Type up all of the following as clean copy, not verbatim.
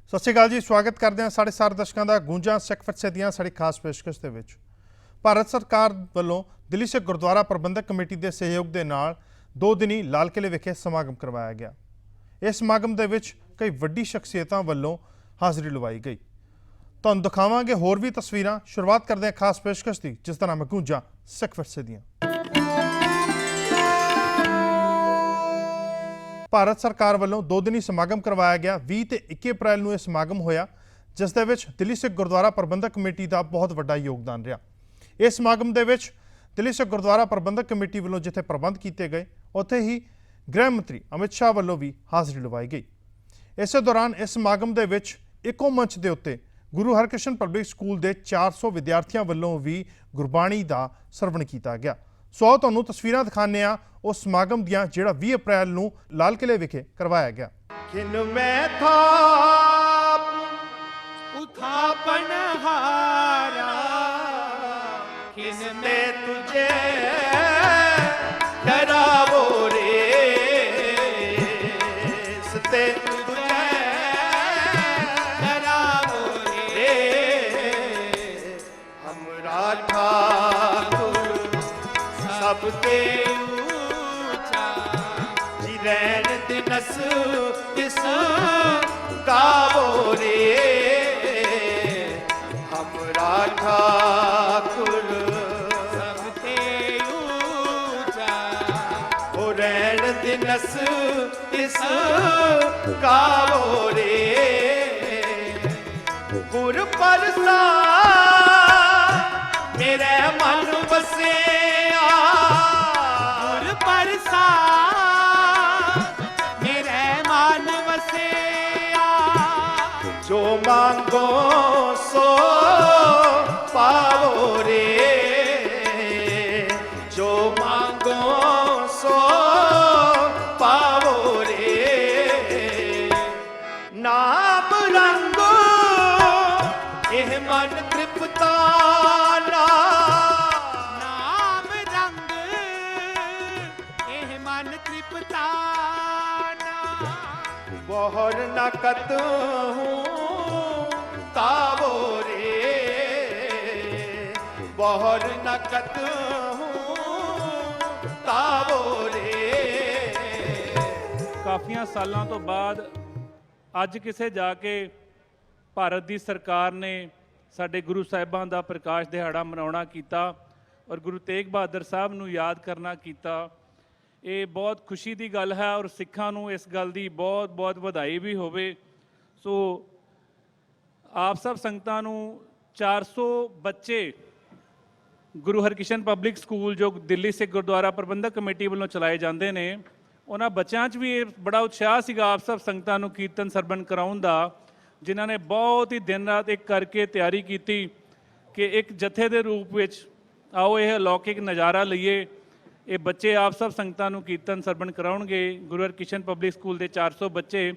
ਸਤਿ ਸ਼੍ਰੀ ਅਕਾਲ ਜੀ। ਸਵਾਗਤ ਕਰਦੇ ਹਾਂ ਸਾਡੇ ਸਾਰੇ ਦਰਸ਼ਕਾਂ ਦਾ ਗੂੰਜਾਂ ਸਿੱਖ ਵਿਰਸੇ ਦੀਆਂ ਸਾਡੀ ਖਾਸ ਪੇਸ਼ਕਸ਼ ਦੇ ਵਿੱਚ। ਭਾਰਤ ਸਰਕਾਰ ਵੱਲੋਂ ਦਿੱਲੀ ਸਿੱਖ ਗੁਰਦੁਆਰਾ ਪ੍ਰਬੰਧਕ ਕਮੇਟੀ ਦੇ ਸਹਿਯੋਗ ਦੇ ਨਾਲ 2 ਦਿਨੀ ਲਾਲ ਕਿਲੇ ਵਿਖੇ ਸਮਾਗਮ ਕਰਵਾਇਆ ਗਿਆ। ਇਸ ਸਮਾਗਮ ਦੇ ਵਿੱਚ ਕਈ ਵੱਡੀ ਸ਼ਖਸੀਅਤਾਂ ਵੱਲੋਂ ਹਾਜ਼ਰੀ ਲਵਾਈ ਗਈ। ਤੁਹਾਨੂੰ ਦਿਖਾਵਾਂਗੇ ਹੋਰ ਵੀ ਤਸਵੀਰਾਂ। ਸ਼ੁਰੂਆਤ ਕਰਦੇ ਹਾਂ ਖਾਸ ਪੇਸ਼ਕਸ਼ ਦੀ, ਜਿਸ ਦਾ ਨਾਮ ਹੈ ਗੂੰਜਾਂ ਸਿੱਖ ਵਿਰਸੇ ਦੀਆਂ। ਭਾਰਤ ਸਰਕਾਰ ਵੱਲੋਂ 2 ਦਿਨੀ ਸਮਾਗਮ ਕਰਵਾਇਆ ਗਿਆ। 20 ਤੇ 21 ਅਪ੍ਰੈਲ ਨੂੰ ਇਹ ਸਮਾਗਮ ਹੋਇਆ, ਜਿਸ ਦੇ ਵਿੱਚ ਦਿੱਲੀ ਸਿੱਖ ਗੁਰਦੁਆਰਾ ਪ੍ਰਬੰਧਕ ਕਮੇਟੀ ਦਾ ਬਹੁਤ ਵੱਡਾ ਯੋਗਦਾਨ ਰਿਹਾ। ਇਸ ਸਮਾਗਮ ਦੇ ਵਿੱਚ ਦਿੱਲੀ ਸਿੱਖ ਗੁਰਦੁਆਰਾ ਪ੍ਰਬੰਧਕ ਕਮੇਟੀ ਵੱਲੋਂ ਜਿੱਥੇ ਪ੍ਰਬੰਧ ਕੀਤੇ ਗਏ, ਉੱਥੇ ਹੀ ਗ੍ਰਹਿ ਮੰਤਰੀ ਅਮਿਤ ਸ਼ਾਹ ਵੱਲੋਂ ਵੀ ਹਾਜ਼ਰੀ ਲਵਾਈ ਗਈ। ਇਸੇ ਦੌਰਾਨ ਇਸ ਸਮਾਗਮ ਦੇ ਵਿੱਚ ਇੱਕੋ ਮੰਚ ਦੇ ਉੱਤੇ ਗੁਰੂ ਹਰਕ੍ਰਿਸ਼ਨ ਪਬਲਿਕ ਸਕੂਲ ਦੇ 400 ਵਿਦਿਆਰਥੀਆਂ ਵੱਲੋਂ ਵੀ ਗੁਰਬਾਣੀ ਦਾ ਸਰਵਣ ਕੀਤਾ ਗਿਆ। ਸੋ ਤੁਹਾਨੂੰ ਤਸਵੀਰਾਂ ਦਿਖਾਉਂਦੇ ਹਾਂ ਉਸ ਸਮਾਗਮ ਦੀਆਂ, ਜਿਹੜਾ 20 ਅਪ੍ਰੈਲ ਨੂੰ ਲਾਲ ਕਿਲੇ ਵਿਖੇ ਕਰਵਾਇਆ ਗਿਆ। किन में थाप उठापन हारा, किन ने तुझे डरावो रे, सते तुझे डरावो रे, हमरा ठाकुर सबते ऊंचा, जिरैन दिनस किस गावो रे, हमरा ठाकुर सबते ऊंचा, ओ रैन दिनस किस गावो रे, गुर परसा मेरे मन बसे, गुर परसा मेरे मन बसे, जो मांगो सो पावो रे, जो मांगो सो पावो रे, नाम रंगो एह मन तृप्ताना, नाम रंग एह मन तृप्ताना, बहर न कतहूँ तावो रे, बहर न कतहूँ तावो रे। ਕਾਫੀਆਂ ਸਾਲਾਂ ਤੋਂ ਬਾਅਦ ਅੱਜ ਕਿਸੇ ਜਾ ਕੇ ਭਾਰਤ ਦੀ ਸਰਕਾਰ ਨੇ ਸਾਡੇ ਗੁਰੂ ਸਾਹਿਬਾਂ ਦਾ ਪ੍ਰਕਾਸ਼ ਦਿਹਾੜਾ ਮਨਾਉਣਾ ਕੀਤਾ ਔਰ ਗੁਰੂ ਤੇਗ ਬਹਾਦਰ ਸਾਹਿਬ ਨੂੰ ਯਾਦ ਕਰਨਾ ਕੀਤਾ। ਇਹ ਬਹੁਤ ਖੁਸ਼ੀ ਦੀ ਗੱਲ ਹੈ ਔਰ ਸਿੱਖਾਂ ਨੂੰ ਇਸ ਗੱਲ ਦੀ ਬਹੁਤ ਬਹੁਤ ਵਧਾਈ ਵੀ ਹੋਵੇ। ਸੋ ਆਪ ਸਭ ਸੰਗਤਾਂ ਨੂੰ 400 ਬੱਚੇ ਗੁਰੂ ਹਰਕ੍ਰਿਸ਼ਨ ਪਬਲਿਕ ਸਕੂਲ ਜੋ ਦਿੱਲੀ ਸਿੱਖ ਗੁਰਦੁਆਰਾ ਪ੍ਰਬੰਧਕ ਕਮੇਟੀ ਵੱਲੋਂ ਚਲਾਏ ਜਾਂਦੇ ਨੇ, ਉਹਨਾਂ ਬੱਚਿਆਂ 'ਚ ਵੀ ਇਹ ਬੜਾ ਉਤਸ਼ਾਹ ਸੀਗਾ ਆਪ ਸਭ ਸੰਗਤਾਂ ਨੂੰ ਕੀਰਤਨ ਸਰਵਣ ਕਰਾਉਣ ਦਾ, ਜਿਨ੍ਹਾਂ ਨੇ ਬਹੁਤ ਹੀ ਦਿਨ ਰਾਤ ਇੱਕ ਕਰਕੇ ਤਿਆਰੀ ਕੀਤੀ ਕਿ ਇੱਕ ਜਥੇ ਦੇ ਰੂਪ ਵਿੱਚ ਆਓ ਇਹ ਅਲੌਕਿਕ ਨਜ਼ਾਰਾ ਲਈਏ। ਇਹ ਬੱਚੇ ਆਪ ਸਭ ਸੰਗਤਾਂ ਨੂੰ ਕੀਰਤਨ ਸਰਵਣ ਕਰਾਉਣਗੇ। ਗੁਰੂ ਹਰਕ੍ਰਿਸ਼ਨ ਪਬਲਿਕ ਸਕੂਲ ਦੇ 400 ਬੱਚੇ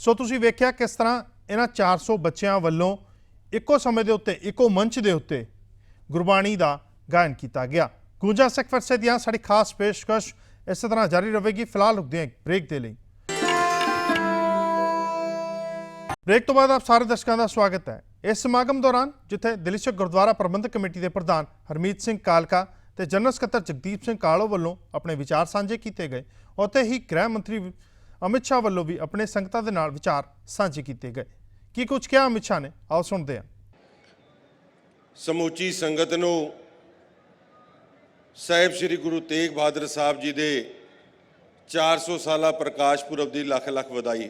ਸੋ ਤੁਸੀਂ ਵੇਖਿਆ ਕਿਸ ਤਰ੍ਹਾਂ ਇਹਨਾਂ 400 ਬੱਚਿਆਂ ਵੱਲੋਂ ਇੱਕੋ ਸਮੇਂ ਦੇ ਉੱਤੇ ਇੱਕੋ ਮੰਚ ਦੇ ਉੱਤੇ ਗੁਰਬਾਣੀ ਦਾ ਗਾਇਨ ਕੀਤਾ ਗਿਆ। ਗੂੰਜਾ ਸਿੱਖ ਵਿਰਸੇ ਦੀਆਂ ਸਾਡੀ ਖਾਸ ਪੇਸ਼ਕਸ਼ ਇਸੇ ਤਰ੍ਹਾਂ ਜਾਰੀ ਰਹੇਗੀ। ਫਿਲਹਾਲ ਰੁਕਦੇ ਹਾਂ ਬ੍ਰੇਕ ਦੇ ਲਈ। ਬ੍ਰੇਕ ਤੋਂ ਬਾਅਦ ਆਪ ਸਾਰੇ ਦਰਸ਼ਕਾਂ ਦਾ ਸਵਾਗਤ ਹੈ। ਇਸ ਸਮਾਗਮ ਦੌਰਾਨ ਜਿੱਥੇ ਦਿੱਲੀ ਸਿੱਖ ਗੁਰਦੁਆਰਾ ਪ੍ਰਬੰਧਕ ਕਮੇਟੀ ਦੇ ਪ੍ਰਧਾਨ ਹਰਮੀਤ ਸਿੰਘ ਕਾਲਕਾ ਤੇ ਜਨਰਲ ਸਕੱਤਰ ਜਗਦੀਪ ਸਿੰਘ ਕਾਲੋ ਵੱਲੋਂ ਆਪਣੇ ਵਿਚਾਰ ਸਾਂਝੇ ਕੀਤੇ ਗਏ, ਉੱਥੇ ਹੀ ਗ੍ਰਹਿ ਮੰਤਰੀ ਅਮਿਤ ਸ਼ਾਹ ਵੱਲੋਂ ਵੀ ਆਪਣੇ ਸੰਗਤਾਂ ਦੇ ਨਾਲ ਵਿਚਾਰ ਸਾਂਝੇ ਕੀਤੇ ਗਏ। ਕੀ ਕੁਝ ਕਿਹਾ ਅਮਿਤ ਸ਼ਾਹ ਨੇ, ਆਓ ਸੁਣਦੇ ਹਾਂ। ਸਮੁੱਚੀ ਸੰਗਤ ਨੂੰ ਸਾਹਿਬ ਸ੍ਰੀ ਗੁਰੂ ਤੇਗ ਬਹਾਦਰ ਸਾਹਿਬ ਜੀ ਦੇ 400 ਸਾਲਾ ਪ੍ਰਕਾਸ਼ ਪੁਰਬ ਦੀ ਲੱਖ ਲੱਖ ਵਧਾਈ।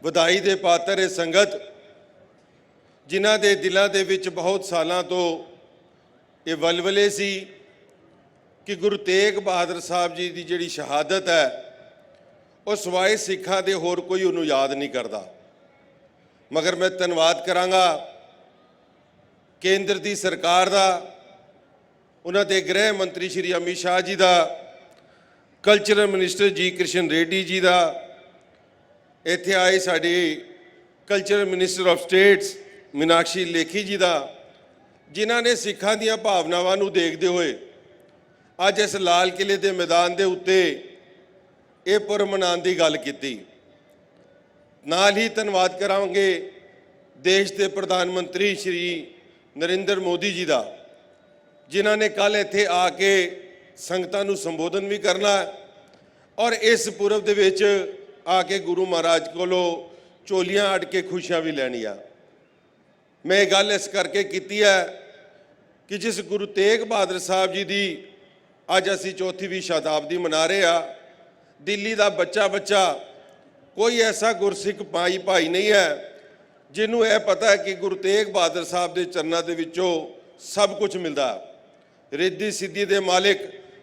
ਵਧਾਈ ਦੇ ਪਾਤਰ ਇਹ ਸੰਗਤ ਜਿਨ੍ਹਾਂ ਦੇ ਦਿਲਾਂ ਦੇ ਵਿੱਚ ਬਹੁਤ ਸਾਲਾਂ ਤੋਂ ਇਹ ਵਲਵਲੇ ਸੀ ਕਿ ਗੁਰੂ ਤੇਗ ਬਹਾਦਰ ਸਾਹਿਬ ਜੀ ਦੀ ਜਿਹੜੀ ਸ਼ਹਾਦਤ ਹੈ ਉਹ ਸਿਵਾਏ ਸਿੱਖਾਂ ਦੇ ਹੋਰ ਕੋਈ ਉਹਨੂੰ ਯਾਦ ਨਹੀਂ ਕਰਦਾ। ਮਗਰ ਮੈਂ ਧੰਨਵਾਦ ਕਰਾਂਗਾ ਕੇਂਦਰ ਦੀ ਸਰਕਾਰ ਦਾ, ਉਹਨਾਂ ਦੇ ਗ੍ਰਹਿ ਮੰਤਰੀ ਸ਼੍ਰੀ ਅਮਿਤ ਸ਼ਾਹ ਜੀ ਦਾ, ਕਲਚਰਲ ਮਿਨਿਸਟਰ ਜੀ ਕ੍ਰਿਸ਼ਨ ਰੈੱਡੀ ਜੀ ਦਾ, ਇੱਥੇ ਆਏ ਸਾਡੇ cultural minister of states Meenakshi Lekhi ji ਦਾ, ਜਿਨ੍ਹਾਂ ਨੇ ਸਿੱਖਾਂ ਦੀਆਂ ਭਾਵਨਾਵਾਂ ਨੂੰ ਦੇਖਦੇ ਹੋਏ ਅੱਜ ਇਸ ਲਾਲ ਕਿਲੇ ਦੇ ਮੈਦਾਨ ਦੇ ਉੱਤੇ ਇਹ ਪੁਰਬ ਮਨਾਉਣ ਦੀ ਗੱਲ ਕੀਤੀ। ਨਾਲ ਹੀ ਧੰਨਵਾਦ ਕਰਾਂਗੇ ਦੇਸ਼ ਦੇ ਪ੍ਰਧਾਨ ਮੰਤਰੀ ਸ਼੍ਰੀ ਨਰਿੰਦਰ ਮੋਦੀ ਜੀ ਦਾ, ਜਿਨ੍ਹਾਂ ਨੇ ਕੱਲ੍ਹ ਇੱਥੇ ਆ ਕੇ ਸੰਗਤਾਂ ਨੂੰ ਸੰਬੋਧਨ ਵੀ ਕਰਨਾ ਔਰ ਇਸ ਪੁਰਬ ਦੇ ਵਿੱਚ ਆ ਕੇ ਗੁਰੂ ਮਹਾਰਾਜ ਕੋਲੋਂ ਝੋਲੀਆਂ ਅੱਡ ਕੇ ਖੁਸ਼ੀਆਂ ਵੀ ਲੈਣੀਆਂ। ਮੈਂ ਇਹ ਗੱਲ ਇਸ ਕਰਕੇ ਕੀਤੀ ਹੈ ਕਿ ਜਿਸ ਗੁਰੂ ਤੇਗ ਬਹਾਦਰ ਸਾਹਿਬ ਜੀ ਦੀ ਅੱਜ ਅਸੀਂ 4ਵੀਂ ਸ਼ਤਾਬਦੀ ਮਨਾ ਰਹੇ ਹਾਂ, ਦਿੱਲੀ ਦਾ ਬੱਚਾ ਕੋਈ ਐਸਾ ਗੁਰਸਿੱਖ ਭਾਈ ਨਹੀਂ ਹੈ ਜਿਹਨੂੰ ਇਹ ਪਤਾ ਹੈ ਕਿ ਗੁਰੂ ਤੇਗ ਬਹਾਦਰ ਸਾਹਿਬ ਦੇ ਚਰਨਾਂ ਦੇ ਵਿੱਚੋਂ ਸਭ ਕੁਝ ਮਿਲਦਾ। ਰਿੱਧੀ ਸਿੱਧੀ ਦੇ ਮਾਲਿਕ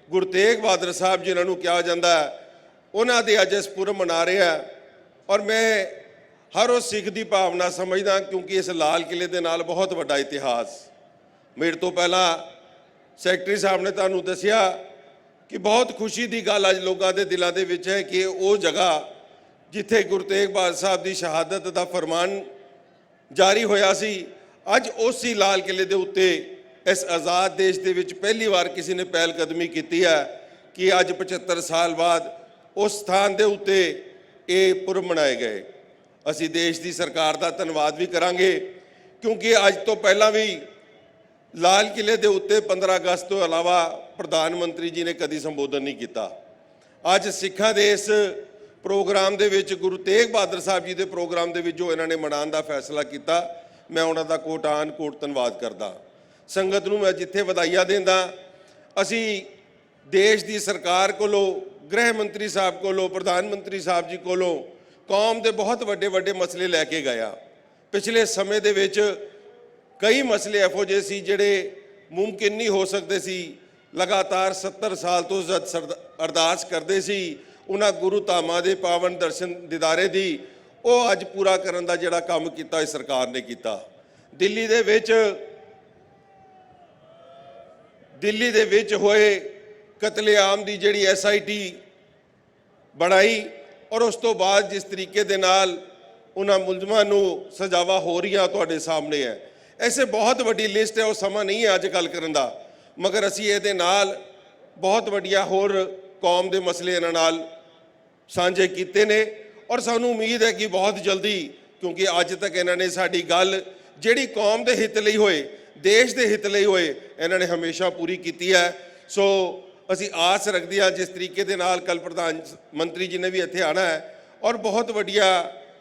ਗੁਰੂ ਤੇਗ ਬਹਾਦਰ ਸਾਹਿਬ ਜਿਨ੍ਹਾਂ ਨੂੰ ਕਿਹਾ ਜਾਂਦਾ ਹੈ, ਉਹਨਾਂ ਦੇ ਅੱਜ ਇਸ ਪੁਰਬ ਮਨਾ ਰਹੇ ਹਾਂ। ਔਰ ਮੈਂ ਹਰ ਉਹ ਸਿੱਖ ਦੀ ਭਾਵਨਾ ਸਮਝਦਾ, ਕਿਉਂਕਿ ਇਸ ਲਾਲ ਕਿਲੇ ਦੇ ਨਾਲ ਬਹੁਤ ਵੱਡਾ ਇਤਿਹਾਸ। ਮੇਰੇ ਤੋਂ ਪਹਿਲਾਂ ਸੈਕਟਰੀ ਸਾਹਿਬ ਨੇ ਤੁਹਾਨੂੰ ਦੱਸਿਆ ਕਿ ਬਹੁਤ ਖੁਸ਼ੀ ਦੀ ਗੱਲ ਅੱਜ ਲੋਕਾਂ ਦੇ ਦਿਲਾਂ ਦੇ ਵਿੱਚ ਹੈ ਕਿ ਉਹ ਜਗ੍ਹਾ ਜਿੱਥੇ ਗੁਰੂ ਤੇਗ ਬਹਾਦਰ ਸਾਹਿਬ ਦੀ ਸ਼ਹਾਦਤ ਦਾ ਫਰਮਾਨ ਜਾਰੀ ਹੋਇਆ ਸੀ, ਅੱਜ ਉਸੇ ਲਾਲ ਕਿਲੇ ਦੇ ਉੱਤੇ ਇਸ ਆਜ਼ਾਦ ਦੇਸ਼ ਦੇ ਵਿੱਚ ਪਹਿਲੀ ਵਾਰ ਕਿਸੇ ਨੇ ਪਹਿਲ ਕਦਮੀ ਕੀਤੀ ਹੈ ਕਿ ਅੱਜ 75 ਸਾਲ ਬਾਅਦ ਉਸ ਸਥਾਨ ਦੇ ਉੱਤੇ ਇਹ ਪੁਰਬ ਮਨਾਏ ਗਏ। ਅਸੀਂ ਦੇਸ਼ ਦੀ ਸਰਕਾਰ ਦਾ ਧੰਨਵਾਦ ਵੀ ਕਰਾਂਗੇ, ਕਿਉਂਕਿ ਅੱਜ ਤੋਂ ਪਹਿਲਾਂ ਵੀ ਲਾਲ ਕਿਲੇ ਦੇ ਉੱਤੇ 15 ਅਗਸਤ ਤੋਂ ਇਲਾਵਾ ਪ੍ਰਧਾਨ ਮੰਤਰੀ ਜੀ ਨੇ ਕਦੀ ਸੰਬੋਧਨ ਨਹੀਂ ਕੀਤਾ। ਅੱਜ ਸਿੱਖਾਂ ਦੇ ਇਸ ਪ੍ਰੋਗਰਾਮ ਦੇ ਵਿੱਚ ਗੁਰੂ ਤੇਗ ਬਹਾਦਰ ਸਾਹਿਬ ਜੀ ਦੇ ਪ੍ਰੋਗਰਾਮ ਦੇ ਵਿੱਚ ਜੋ ਇਹਨਾਂ ਨੇ ਮਨਾਉਣ ਦਾ ਫੈਸਲਾ ਕੀਤਾ, ਮੈਂ ਉਹਨਾਂ ਦਾ ਕੋਟਾਨ ਕੋਟ ਧੰਨਵਾਦ ਕਰਦਾ। ਸੰਗਤ ਨੂੰ ਮੈਂ ਜਿੱਥੇ ਵਧਾਈਆਂ ਦਿੰਦਾ, ਅਸੀਂ ਦੇਸ਼ ਦੀ ਸਰਕਾਰ ਕੋਲੋਂ, ਗ੍ਰਹਿ ਮੰਤਰੀ ਸਾਹਿਬ ਕੋਲੋਂ, ਪ੍ਰਧਾਨ ਮੰਤਰੀ ਸਾਹਿਬ ਜੀ ਕੋਲੋਂ ਕੌਮ ਦੇ ਬਹੁਤ ਵੱਡੇ ਮਸਲੇ ਲੈ ਕੇ ਗਿਆ। ਪਿਛਲੇ ਸਮੇਂ ਦੇ ਵਿੱਚ ਕਈ ਮਸਲੇ ਇਹੋ ਜਿਹੇ ਸੀ ਜਿਹੜੇ ਮੁਮਕਿਨ ਨਹੀਂ ਹੋ ਸਕਦੇ ਸੀ। ਲਗਾਤਾਰ 70 ਸਾਲ ਤੋਂ ਜਦ ਅਰਦਾਸ ਕਰਦੇ ਸੀ ਉਹਨਾਂ ਗੁਰੂ ਧਾਮਾਂ ਦੇ ਪਾਵਨ ਦਰਸ਼ਨ ਦਿਦਾਰੇ ਦੀ, ਉਹ ਅੱਜ ਪੂਰਾ ਕਰਨ ਦਾ ਜਿਹੜਾ ਕੰਮ ਕੀਤਾ ਇਸ ਸਰਕਾਰ ਨੇ ਕੀਤਾ। ਦਿੱਲੀ ਦੇ ਵਿੱਚ ਹੋਏ ਕਤਲੇਆਮ ਦੀ ਜਿਹੜੀ SIT ਬਣਾਈ ਔਰ ਉਸ ਤੋਂ ਬਾਅਦ ਜਿਸ ਤਰੀਕੇ ਦੇ ਨਾਲ ਉਹਨਾਂ ਮੁਲਜ਼ਮਾਂ ਨੂੰ ਸਜ਼ਾਵਾਂ ਹੋ ਰਹੀਆਂ ਤੁਹਾਡੇ ਸਾਹਮਣੇ ਹੈ। ਐਸੇ ਬਹੁਤ ਵੱਡੀ ਲਿਸਟ ਹੈ, ਉਹ ਸਮਾਂ ਨਹੀਂ ਹੈ ਅੱਜ ਗੱਲ ਕਰਨ ਦਾ, ਮਗਰ ਅਸੀਂ ਇਹਦੇ ਨਾਲ ਬਹੁਤ ਵੱਡੀਆਂ ਹੋਰ ਕੌਮ ਦੇ ਮਸਲੇ ਇਹਨਾਂ ਨਾਲ ਸਾਂਝੇ ਕੀਤੇ ਨੇ ਔਰ ਸਾਨੂੰ ਉਮੀਦ ਹੈ ਕਿ ਬਹੁਤ ਜਲਦੀ, ਕਿਉਂਕਿ ਅੱਜ ਤੱਕ ਇਹਨਾਂ ਨੇ ਸਾਡੀ ਗੱਲ ਜਿਹੜੀ ਕੌਮ ਦੇ ਹਿੱਤ ਲਈ ਹੋਏ, ਦੇਸ਼ ਦੇ ਹਿੱਤ ਲਈ ਹੋਏ, ਇਹਨਾਂ ਨੇ ਹਮੇਸ਼ਾ ਪੂਰੀ ਕੀਤੀ ਹੈ। ਸੋ ਅਸੀਂ ਆਸ ਰੱਖਦੇ ਹਾਂ ਜਿਸ ਤਰੀਕੇ ਦੇ ਨਾਲ ਕੱਲ੍ਹ ਪ੍ਰਧਾਨ ਮੰਤਰੀ ਜੀ ਨੇ ਵੀ ਇੱਥੇ ਆਉਣਾ ਹੈ ਔਰ ਬਹੁਤ ਵੱਡੀਆਂ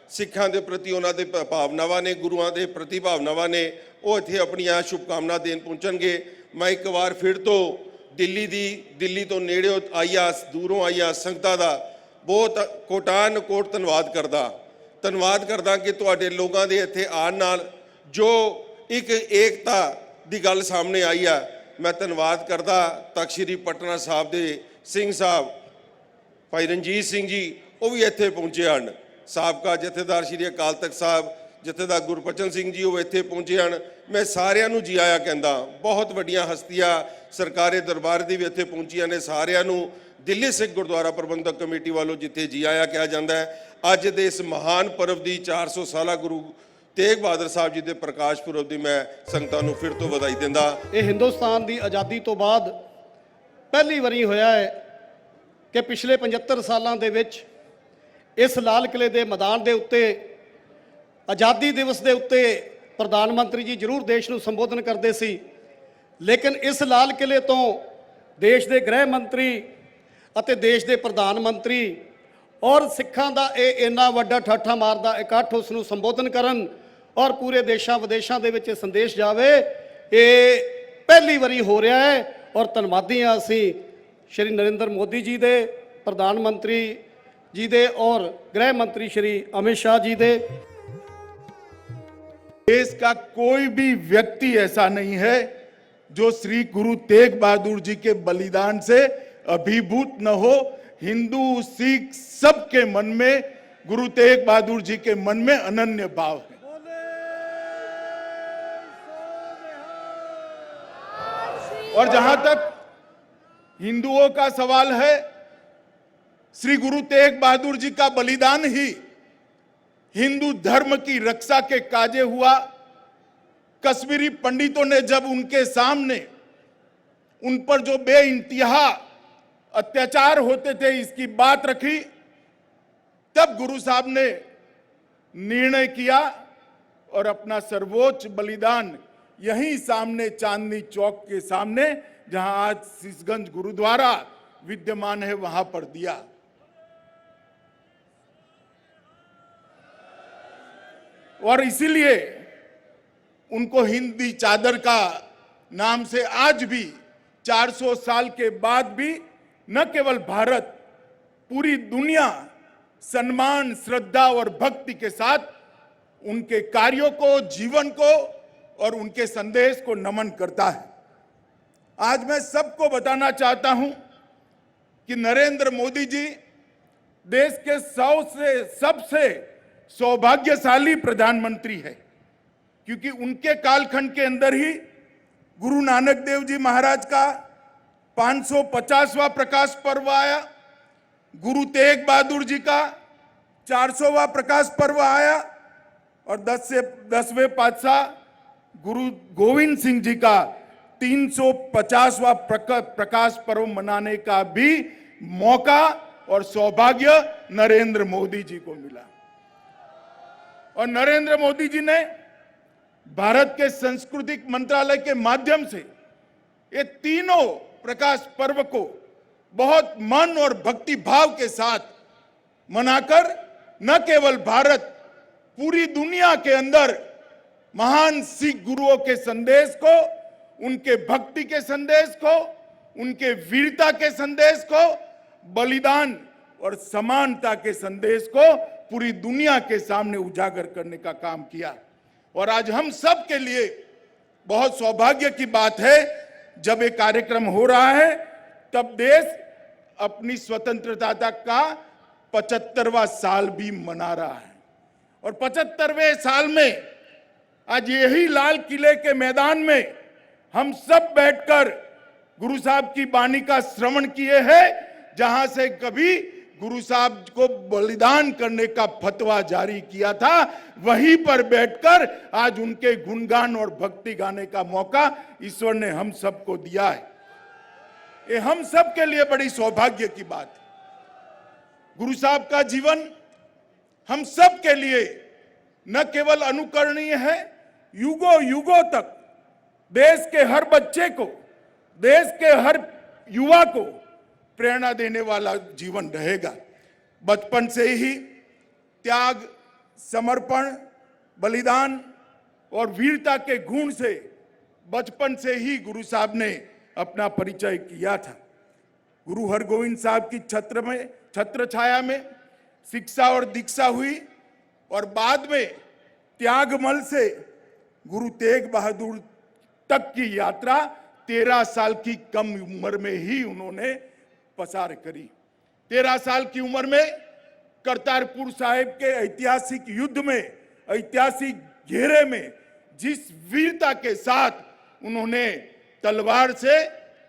ਸਿੱਖਾਂ ਦੇ ਪ੍ਰਤੀ ਉਹਨਾਂ ਦੇ ਭਾਵਨਾਵਾਂ ਨੇ, ਗੁਰੂਆਂ ਦੇ ਪ੍ਰਤੀ ਭਾਵਨਾਵਾਂ ਨੇ, ਉਹ ਇੱਥੇ ਆਪਣੀਆਂ ਸ਼ੁਭਕਾਮਨਾ ਦੇਣ ਪਹੁੰਚਣਗੇ। ਮੈਂ ਇੱਕ ਵਾਰ ਫਿਰ ਤੋਂ ਦਿੱਲੀ ਤੋਂ ਨੇੜੇ ਆਈਆਂ, ਦੂਰੋਂ ਆਈਆਂ ਸੰਗਤਾਂ ਦਾ ਬਹੁਤ ਕੋਟਾਨ ਕੋਟ ਧੰਨਵਾਦ ਕਰਦਾ ਕਿ ਤੁਹਾਡੇ ਲੋਕਾਂ ਦੇ ਇੱਥੇ ਆਉਣ ਨਾਲ ਜੋ ਇੱਕ ਏਕਤਾ ਦੀ ਗੱਲ ਸਾਹਮਣੇ ਆਈ ਆ। ਮੈਂ ਧੰਨਵਾਦ ਕਰਦਾ ਤਖ਼ਤ ਸ੍ਰੀ ਪਟਨਾ ਸਾਹਿਬ ਦੇ ਸਿੰਘ ਸਾਹਿਬ ਭਾਈ ਰਣਜੀਤ ਸਿੰਘ ਜੀ, ਉਹ ਵੀ ਇੱਥੇ ਪਹੁੰਚੇ ਹਨ। ਸਾਬਕਾ ਜਥੇਦਾਰ ਸ਼੍ਰੀ ਅਕਾਲ ਤਖ਼ਤ ਸਾਹਿਬ ਜਥੇਦਾਰ ਗੁਰਬਚਨ ਸਿੰਘ ਜੀ ਉਹ ਇੱਥੇ ਪਹੁੰਚੇ ਹਨ। ਮੈਂ ਸਾਰਿਆਂ ਨੂੰ ਜੀ ਆਇਆ ਕਹਿੰਦਾ। ਬਹੁਤ ਵੱਡੀਆਂ ਹਸਤੀਆਂ ਸਰਕਾਰੀ ਦਰਬਾਰ ਦੀ ਵੀ ਇੱਥੇ ਪਹੁੰਚੀਆਂ ਨੇ। ਸਾਰਿਆਂ ਨੂੰ ਦਿੱਲੀ ਸਿੱਖ ਗੁਰਦੁਆਰਾ ਪ੍ਰਬੰਧਕ ਕਮੇਟੀ ਵੱਲੋਂ ਜਿੱਥੇ ਜੀ ਆਇਆ ਕਿਹਾ ਜਾਂਦਾ ਹੈ। ਅੱਜ ਦੇ ਇਸ ਮਹਾਨ ਪਰਵ ਦੀ 400 ਸਾਲਾ ਗੁਰੂ ਤੇਗ ਬਹਾਦਰ ਸਾਹਿਬ ਜੀ ਦੇ ਪ੍ਰਕਾਸ਼ ਪੁਰਬ ਦੀ ਮੈਂ ਸੰਗਤਾਂ ਨੂੰ ਫਿਰ ਤੋਂ ਵਧਾਈ ਦਿੰਦਾ। ਇਹ ਹਿੰਦੁਸਤਾਨ ਦੀ ਆਜ਼ਾਦੀ ਤੋਂ ਬਾਅਦ ਪਹਿਲੀ ਵਾਰੀ ਹੋਇਆ ਹੈ ਕਿ ਪਿਛਲੇ 75 ਸਾਲਾਂ ਦੇ ਵਿੱਚ ਇਸ ਲਾਲ ਕਿਲੇ ਦੇ ਮੈਦਾਨ ਦੇ ਉੱਤੇ ਆਜ਼ਾਦੀ ਦਿਵਸ ਦੇ ਉੱਤੇ ਪ੍ਰਧਾਨ ਮੰਤਰੀ ਜੀ ਜ਼ਰੂਰ ਦੇਸ਼ ਨੂੰ ਸੰਬੋਧਨ ਕਰਦੇ ਸੀ, ਲੇਕਿਨ ਇਸ ਲਾਲ ਕਿਲੇ ਤੋਂ ਦੇਸ਼ ਦੇ ਗ੍ਰਹਿ ਮੰਤਰੀ ਅਤੇ ਦੇਸ਼ ਦੇ ਪ੍ਰਧਾਨ ਮੰਤਰੀ ਔਰ ਸਿੱਖਾਂ ਦਾ ਇਹ ਇੰਨਾ ਵੱਡਾ ਠਾਠਾ ਮਾਰਦਾ ਇਕੱਠ ਉਸ ਨੂੰ ਸੰਬੋਧਨ ਕਰਨ ਔਰ ਪੂਰੇ ਦੇਸ਼ਾਂ ਵਿਦੇਸ਼ਾਂ ਦੇ ਵਿੱਚ ਇਹ ਸੰਦੇਸ਼ ਜਾਵੇ, ਇਹ ਪਹਿਲੀ ਵਾਰੀ ਹੋ ਰਿਹਾ ਹੈ। ਔਰ ਧੰਨਵਾਦੀ ਹਾਂ ਅਸੀਂ ਸ਼੍ਰੀ ਨਰਿੰਦਰ ਮੋਦੀ ਜੀ ਦੇ, ਪ੍ਰਧਾਨ ਮੰਤਰੀ जी दे और गृह मंत्री श्री अमित शाह जी दे। देश का कोई भी व्यक्ति ऐसा नहीं है जो श्री गुरु तेग बहादुर जी के बलिदान से अभिभूत न हो। हिंदू सिख सबके मन में गुरु तेग बहादुर जी के मन में अनन्य भाव है। और जहां तक हिंदुओं का सवाल है, श्री गुरु तेग बहादुर जी का बलिदान ही हिंदू धर्म की रक्षा के काजे हुआ। कश्मीरी पंडितों ने जब उनके सामने उन पर जो बेइंतहा अत्याचार होते थे इसकी बात रखी, तब गुरु साहब ने निर्णय किया और अपना सर्वोच्च बलिदान यहीं सामने चांदनी चौक के सामने, जहां आज शीशगंज गुरुद्वारा विद्यमान है, वहां पर दिया। और इसीलिए उनको हिंदी चादर का नाम से आज भी 400 साल के बाद भी न केवल भारत, पूरी दुनिया सम्मान, श्रद्धा और भक्ति के साथ उनके कार्यों को, जीवन को और उनके संदेश को नमन करता है। आज मैं सबको बताना चाहता हूं कि नरेंद्र मोदी जी देश के सबसे सौभाग्यशाली प्रधानमंत्री है, क्योंकि उनके कालखंड के अंदर ही गुरु नानक देव जी महाराज का 550वां प्रकाश पर्व आया, गुरु तेग बहादुर जी का 400वां प्रकाश पर्व आया और 10वें पातशाह गुरु गोविंद सिंह जी का 350वां प्रकाश पर्व मनाने का भी मौका और सौभाग्य नरेंद्र मोदी जी को मिला। और नरेंद्र मोदी जी ने भारत के सांस्कृतिक मंत्रालय के माध्यम से ये तीनों प्रकाश पर्व को बहुत मन और भक्ति भाव के साथ मनाकर न केवल भारत, पूरी दुनिया के अंदर महान सिख गुरुओं के संदेश को, उनके भक्ति के संदेश को, उनके वीरता के संदेश को, बलिदान और समानता के संदेश को पूरी दुनिया के सामने उजागर करने का काम किया। और आज हम सब के लिए बहुत सौभाग्य की बात है, जब ये कार्यक्रम हो रहा है तब देश अपनी स्वतंत्रता का 75वां साल भी मना रहा है। और 75वें साल में आज यही लाल किले के मैदान में हम सब बैठकर गुरु साहब की बानी का श्रवण किए हैं, जहां से कभी गुरु साहब को बलिदान करने का फतवा जारी किया था, वहीं पर बैठकर आज उनके गुणगान और भक्ति गाने का मौका ईश्वर ने हम सबको दिया है। ये हम सब के लिए बड़ी सौभाग्य की बात है। गुरु साहब का जीवन हम सब के लिए न केवल अनुकरणीय है, युगों युगों तक देश के हर बच्चे को, देश के हर युवा को प्रेरणा देने वाला जीवन रहेगा। बचपन से ही त्याग, समर्पण, बलिदान और वीरता के गुण से बचपन से ही गुरु साहब ने अपना परिचय किया था। गुरु हरगोविंद साहब की छत्र छाया में शिक्षा और दीक्षा हुई और बाद में त्यागमल से गुरु तेग बहादुर तक की यात्रा 13 साल की कम उम्र में ही उन्होंने पसार करी। 13 साल की उम्र में करतारपुर साहिब के ऐतिहासिक युद्ध में ऐतिहासिक घेरे में जिस वीरता के साथ उन्होंने तलवार से,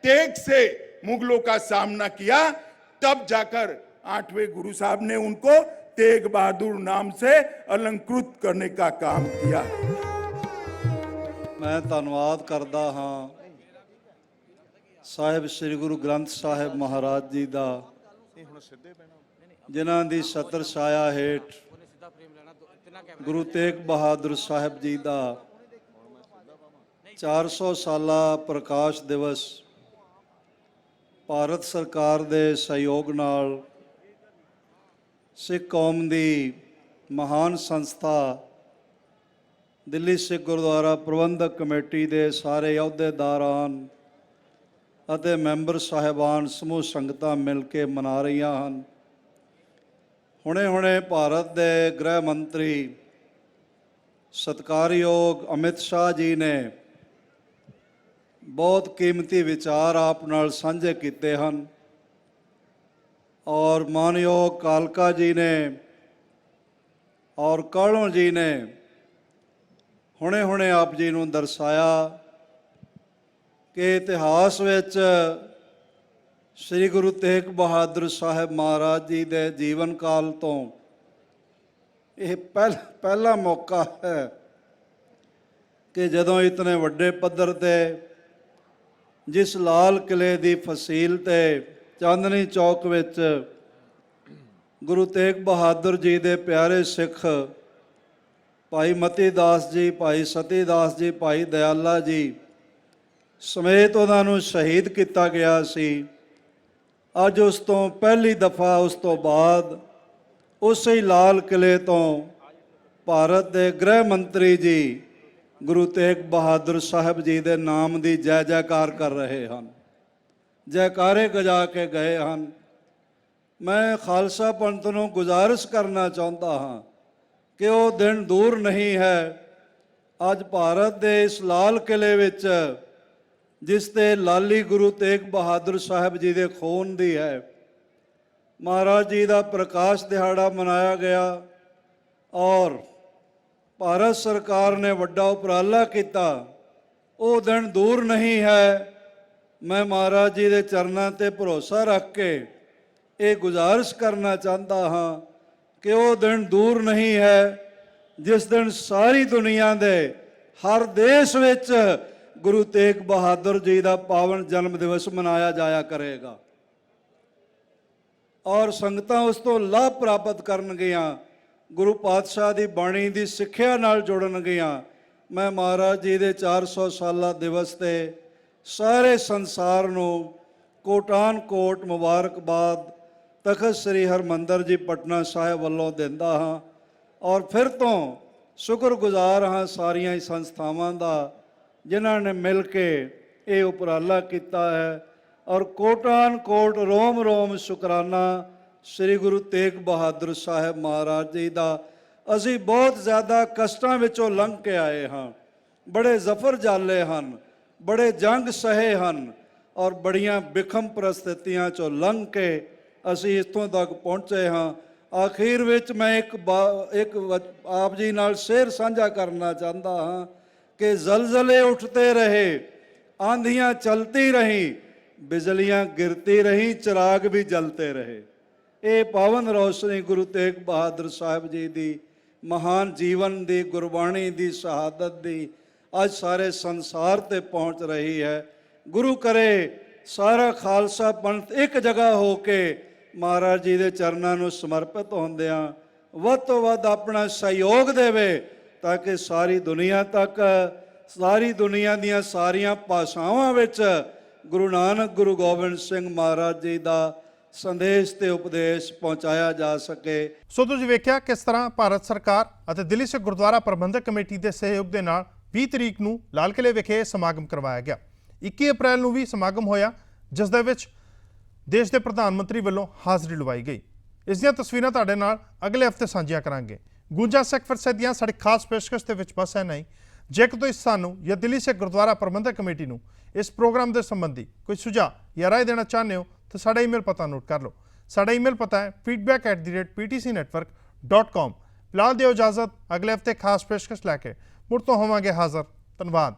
तेग से मुगलों का सामना किया, तब जाकर 8वें गुरु साहब ने उनको तेग बहादुर नाम से अलंकृत करने का काम किया। मैं धन्यवाद करता हाँ ਸਾਹਿਬ ਸ੍ਰੀ ਗੁਰੂ ਗ੍ਰੰਥ ਸਾਹਿਬ ਮਹਾਰਾਜ ਜੀ ਦਾ, ਜਿਨ੍ਹਾਂ ਦੀ ਛਤਰ ਛਾਇਆ ਹੇਠ ਗੁਰੂ ਤੇਗ ਬਹਾਦਰ ਸਾਹਿਬ ਜੀ ਦਾ 400 ਸਾਲਾ ਪ੍ਰਕਾਸ਼ ਦਿਵਸ ਭਾਰਤ ਸਰਕਾਰ ਦੇ ਸਹਿਯੋਗ ਨਾਲ ਸਿੱਖ ਕੌਮ ਦੀ ਮਹਾਨ ਸੰਸਥਾ ਦਿੱਲੀ ਸਿੱਖ ਗੁਰਦੁਆਰਾ ਪ੍ਰਬੰਧਕ ਕਮੇਟੀ ਦੇ ਸਾਰੇ ਅਹੁਦੇਦਾਰਾਂ ਅਤੇ ਮੈਂਬਰ ਸਾਹਿਬਾਨ ਸਮੂਹ ਸੰਗਤਾਂ ਮਿਲ ਕੇ ਮਨਾ ਰਹੀਆਂ ਹਨ। ਹੁਣੇ ਭਾਰਤ ਦੇ ਗ੍ਰਹਿ ਮੰਤਰੀ ਸਤਿਕਾਰਯੋਗ ਅਮਿਤ ਸ਼ਾਹ ਜੀ ਨੇ ਬਹੁਤ ਕੀਮਤੀ ਵਿਚਾਰ ਆਪ ਨਾਲ ਸਾਂਝੇ ਕੀਤੇ ਹਨ ਔਰ ਮਾਨਯੋਗ ਕਾਲਕਾ ਜੀ ਨੇ ਔਰ ਕਾਲੋਂ ਜੀ ਨੇ ਹੁਣੇ ਆਪ ਜੀ ਨੂੰ ਦਰਸਾਇਆ ਕਿ ਇਤਿਹਾਸ ਵਿੱਚ ਸ੍ਰੀ ਗੁਰੂ ਤੇਗ ਬਹਾਦਰ ਸਾਹਿਬ ਮਹਾਰਾਜ ਜੀ ਦੇ ਜੀਵਨ ਕਾਲ ਤੋਂ ਇਹ ਪਹਿਲਾ ਮੌਕਾ ਹੈ ਕਿ ਜਦੋਂ ਇਤਨੇ ਵੱਡੇ ਪੱਧਰ ਤੇ ਜਿਸ ਲਾਲ ਕਿਲੇ ਦੀ ਫਸੀਲ ਤੇ ਚਾਂਦਨੀ ਚੌਕ ਵਿੱਚ ਗੁਰੂ ਤੇਗ ਬਹਾਦਰ ਜੀ ਦੇ ਪਿਆਰੇ ਸਿੱਖ ਭਾਈ ਮਤੀ ਦਾਸ ਜੀ, ਭਾਈ ਸਤੀ ਦਾਸ ਜੀ, ਭਾਈ ਦਇਆਲਾ ਜੀ ਸਮੇਤ ਉਹਨਾਂ ਨੂੰ ਸ਼ਹੀਦ ਕੀਤਾ ਗਿਆ ਸੀ। ਅੱਜ ਉਸ ਤੋਂ ਪਹਿਲੀ ਦਫਾ, ਉਸ ਤੋਂ ਬਾਅਦ ਉਸੇ ਹੀ ਲਾਲ ਕਿਲੇ ਤੋਂ ਭਾਰਤ ਦੇ ਗ੍ਰਹਿ ਮੰਤਰੀ ਜੀ ਗੁਰੂ ਤੇਗ ਬਹਾਦਰ ਸਾਹਿਬ ਜੀ ਦੇ ਨਾਮ ਦੀ ਜੈ ਜੈਕਾਰ ਕਰ ਰਹੇ ਹਨ, ਜੈਕਾਰੇ ਗਜਾ ਕੇ ਗਏ ਹਨ। ਮੈਂ ਖਾਲਸਾ ਪੰਥ ਨੂੰ ਗੁਜ਼ਾਰਿਸ਼ ਕਰਨਾ ਚਾਹੁੰਦਾ ਹਾਂ ਕਿ ਉਹ ਦਿਨ ਦੂਰ ਨਹੀਂ ਹੈ। ਅੱਜ ਭਾਰਤ ਦੇ ਇਸ ਲਾਲ ਕਿਲੇ ਵਿੱਚ ਜਿਸ ਤੇ ਲਾਲੀ ਗੁਰੂ ਤੇਗ ਬਹਾਦਰ ਸਾਹਿਬ ਜੀ ਦੇ ਖੂਨ ਦੀ ਹੈ, ਮਹਾਰਾਜ ਜੀ ਦਾ ਪ੍ਰਕਾਸ਼ ਦਿਹਾੜਾ ਮਨਾਇਆ ਗਿਆ ਔਰ ਭਾਰਤ ਸਰਕਾਰ ਨੇ ਵੱਡਾ ਉਪਰਾਲਾ ਕੀਤਾ। ਉਹ ਦਿਨ ਦੂਰ ਨਹੀਂ ਹੈ। ਮੈਂ ਮਹਾਰਾਜ ਜੀ ਦੇ ਚਰਨਾਂ ਤੇ ਭਰੋਸਾ ਰੱਖ ਕੇ ਇਹ ਗੁਜ਼ਾਰਿਸ਼ ਕਰਨਾ ਚਾਹੁੰਦਾ ਹਾਂ ਕਿ ਉਹ ਦਿਨ ਦੂਰ ਨਹੀਂ ਹੈ ਜਿਸ ਦਿਨ ਸਾਰੀ ਦੁਨੀਆ ਦੇ ਹਰ ਦੇਸ਼ ਵਿੱਚ ਗੁਰੂ ਤੇਗ ਬਹਾਦਰ ਜੀ ਦਾ ਪਾਵਨ ਜਨਮ ਦਿਵਸ ਮਨਾਇਆ ਜਾਇਆ ਕਰੇਗਾ ਔਰ ਸੰਗਤਾਂ ਉਸ ਤੋਂ ਲਾਭ ਪ੍ਰਾਪਤ ਕਰਨਗੀਆਂ, ਗੁਰੂ ਪਾਤਸ਼ਾਹ ਦੀ ਬਾਣੀ ਦੀ ਸਿੱਖਿਆ ਨਾਲ ਜੁੜਨਗੀਆਂ। ਮੈਂ ਮਹਾਰਾਜ ਜੀ ਦੇ 400 ਸਾਲਾ ਦਿਵਸ ਤੇ ਸਾਰੇ ਸੰਸਾਰ ਨੂੰ ਕੋਟਾਨ ਕੋਟ ਮੁਬਾਰਕਬਾਦ ਤਖਤ ਸ੍ਰੀ ਹਰਿਮੰਦਰ ਜੀ ਪਟਨਾ ਸਾਹਿਬ ਵੱਲੋਂ ਦਿੰਦਾ ਹਾਂ ਔਰ ਫਿਰ ਤੋਂ ਸ਼ੁਕਰਗੁਜ਼ਾਰ ਹਾਂ ਸਾਰੀਆਂ ਹੀ ਸੰਸਥਾਵਾਂ ਦਾ ਜਿਨ੍ਹਾਂ ਨੇ ਮਿਲ ਕੇ ਇਹ ਉਪਰਾਲਾ ਕੀਤਾ ਹੈ ਔਰ ਕੋਟਾਨ ਕੋਟ ਰੋਮ ਰੋਮ ਸ਼ੁਕਰਾਨਾ ਸ੍ਰੀ ਗੁਰੂ ਤੇਗ ਬਹਾਦਰ ਸਾਹਿਬ ਮਹਾਰਾਜ ਜੀ ਦਾ। ਅਸੀਂ ਬਹੁਤ ਜ਼ਿਆਦਾ ਕਸ਼ਟਾਂ ਵਿੱਚੋਂ ਲੰਘ ਕੇ ਆਏ ਹਾਂ, ਬੜੇ ਜ਼ਫਰ ਜਾਲੇ ਹਨ, ਬੜੇ ਜੰਗ ਸਹੇ ਹਨ ਔਰ ਬੜੀਆਂ ਬਿਖਮ ਪ੍ਰਸਥਿਤੀਆਂ ਚੋਂ ਲੰਘ ਕੇ ਅਸੀਂ ਇੱਥੋਂ ਤੱਕ ਪਹੁੰਚੇ ਹਾਂ। ਆਖਿਰ ਵਿੱਚ ਮੈਂ ਇੱਕ ਆਪ ਜੀ ਨਾਲ ਸ਼ੇਰ ਸਾਂਝਾ ਕਰਨਾ ਚਾਹੁੰਦਾ ਹਾਂ कि जलजले उठते रहे, आंधियाँ चलती रहीं, बिजलियाँ गिरती रहीं, चिराग भी जलते रहे। ये पावन रोशनी गुरु तेग बहादुर साहब जी दी महान जीवन दी, गुरबाणी दी, शहादत दी आज सारे संसार ते पहुँच रही है। गुरु करे सारा खालसा पंथ एक जगह हो के महाराज जी दे चरनां नूं समर्पित होंदियां वध तो वध अपना सहयोग देवे ताकि सारी दुनिया तक, सारी दुनिया ਦੀਆਂ ਸਾਰੀਆਂ ਭਾਸ਼ਾਵਾਂ ਵਿੱਚ ਗੁਰੂ ਨਾਨਕ ਗੁਰੂ ਗੋਬਿੰਦ ਸਿੰਘ ਮਹਾਰਾਜ ਜੀ ਦਾ ਸੰਦੇਸ਼ ਤੇ ਉਪਦੇਸ਼ ਪਹੁੰਚਾਇਆ ਜਾ ਸਕੇ। ਸੋ ਤੁਸੀਂ ਵੇਖਿਆ ਕਿਸ ਤਰ੍ਹਾਂ ਭਾਰਤ ਸਰਕਾਰ ਅਤੇ ਦਿੱਲੀ ਸਿੱਖ ਗੁਰਦੁਆਰਾ ਪ੍ਰਬੰਧਕ ਕਮੇਟੀ ਦੇ ਸਹਿਯੋਗ ਦੇ ਨਾਲ 20 ਤਰੀਕ ਨੂੰ ਲਾਲ ਕਿਲੇ ਵਿਖੇ ਸਮਾਗਮ ਕਰਵਾਇਆ ਗਿਆ। 21 ਅਪ੍ਰੈਲ ਨੂੰ ਵੀ ਸਮਾਗਮ ਹੋਇਆ ਜਿਸ ਦੇ ਵਿੱਚ ਦੇਸ਼ ਦੇ ਪ੍ਰਧਾਨ ਮੰਤਰੀ ਵੱਲੋਂ ਹਾਜ਼ਰੀ ਲਵਾਈ ਗਈ। ਇਸ ਦੀਆਂ ਤਸਵੀਰਾਂ ਤੁਹਾਡੇ ਨਾਲ ਅਗਲੇ ਹਫ਼ਤੇ ਸਾਂਝੀਆਂ ਕਰਾਂਗੇ। ਗੂੰਜਾ ਸਿੱਖ ਵਿਰਸੇ ਦੀਆਂ ਸਾਡੀ ਖਾਸ ਪੇਸ਼ਕਸ਼ ਦੇ ਵਿੱਚ ਬਸ ਹੈ ਨਹੀਂ। ਜੇਕਰ ਤੁਸੀਂ ਸਾਨੂੰ ਜਾਂ ਦਿੱਲੀ ਸਿੱਖ ਗੁਰਦੁਆਰਾ ਪ੍ਰਬੰਧਕ ਕਮੇਟੀ ਨੂੰ ਇਸ ਪ੍ਰੋਗਰਾਮ ਦੇ ਸੰਬੰਧੀ ਕੋਈ ਸੁਝਾਅ ਜਾਂ ਰਾਏ ਦੇਣਾ ਚਾਹੁੰਦੇ ਹੋ ਤਾਂ ਸਾਡਾ ਈਮੇਲ ਪਤਾ ਨੋਟ ਕਰ ਲਓ। ਸਾਡਾ ਈਮੇਲ ਪਤਾ ਹੈ feedback@ptcnetwork.com। ਫਿਲਹਾਲ ਦਿਓ ਇਜਾਜ਼ਤ, ਅਗਲੇ ਹਫਤੇ ਖਾਸ ਪੇਸ਼ਕਸ਼ ਲੈ ਕੇ ਮੁੜ ਤੋਂ ਹੋਵਾਂਗੇ ਹਾਜ਼ਰ। ਧੰਨਵਾਦ।